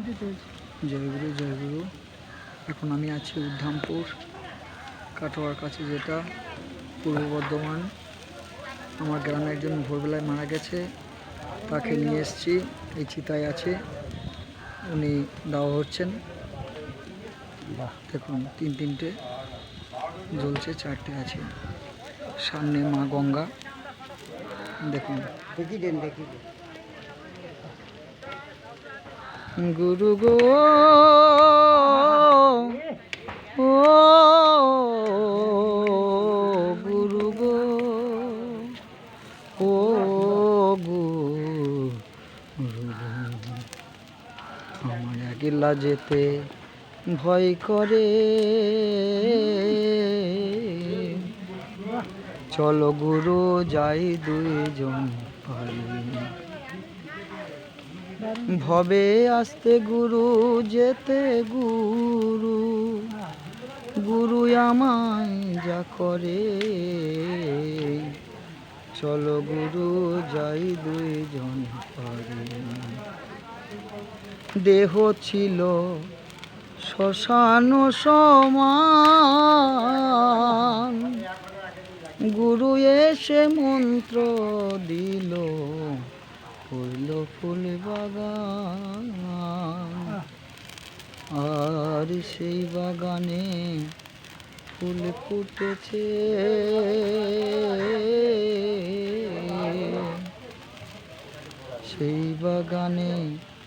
জয়গুরু জয়গুরু। এখন আমি আছি উদ্ধামপুর কাটোয়ার কাছে, যেটা পূর্ব বর্ধমান। আমার গ্রামে একজন ভোরবেলায় মারা গেছে, তাকে নিয়ে এসেছি। এই চিতায় আছে, উনি দাওয়া হচ্ছেন। দেখুন তিনটে জ্বলছে, চারটে আছে। সামনে মা গঙ্গা, দেখুন। গুরু গো ও গুরু গো ও গুরু গো, আমার একলা যেতে ভয় করে, চলো গুরু যাই দুইজন ভবে আসতে গুরু যেতে গুরু, গুরু আমায় যা করে, চলো গুরু যাই দুইজন পারে। দেহ ছিল শ্মশান সমান, গুরু এসে মন্ত্র দিল, হইল ফুল বাগান। আর সেই বাগানে ফুল ফুটেছে, সেই বাগানে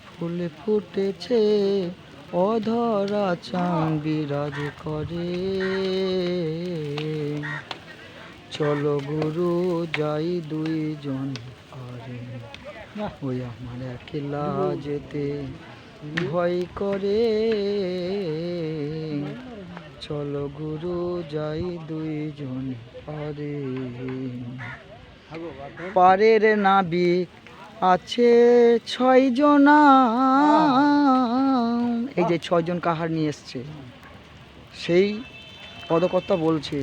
ফুল ফুটেছে, অধরা চাঁদ বিরাজ করে, চলো গুরু যাই দুইজন পারে। ওই আমার একলা যেতে ভয় করে, চলো গুরু যাই দুইজন পারে। পারের নাবিক আছে 6 জনা, এই যে 6 জন কাহার নিয়ে এসছে, সেই পদকর্তা বলছে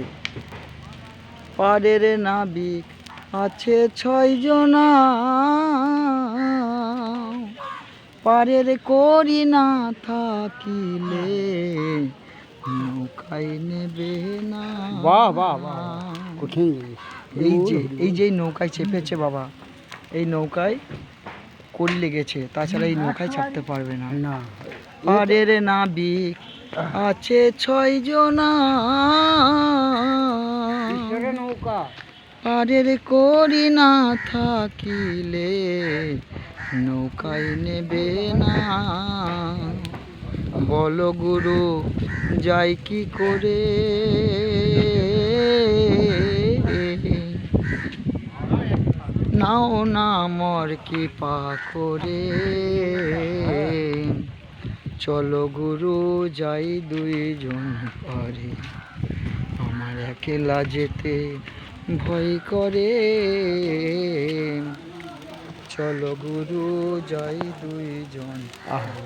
পারের নাবিক আছে 6 জনা, পারের করি না থাকিলে নৌকায় নেবে না। বাহ বাহ বাহ, কঠিন। এই যে নৌকায় চেপেছে বাবা, এই নৌকায় করি লেগেছে, তাছাড়া এই নৌকায় ছাড়তে পারবে না। পারের নাবিক আছে 6 জনা, নৌকা পারের করি না থাকিলে নৌকায় নেবে না। বলো গুরু যাই কি করে, নাও না মর কৃপা করে, চলো গুরু যাই দুইজন পারে। আমার একলা যেতে ভয় করে, চলো গুরু যাই দুইজন পারে।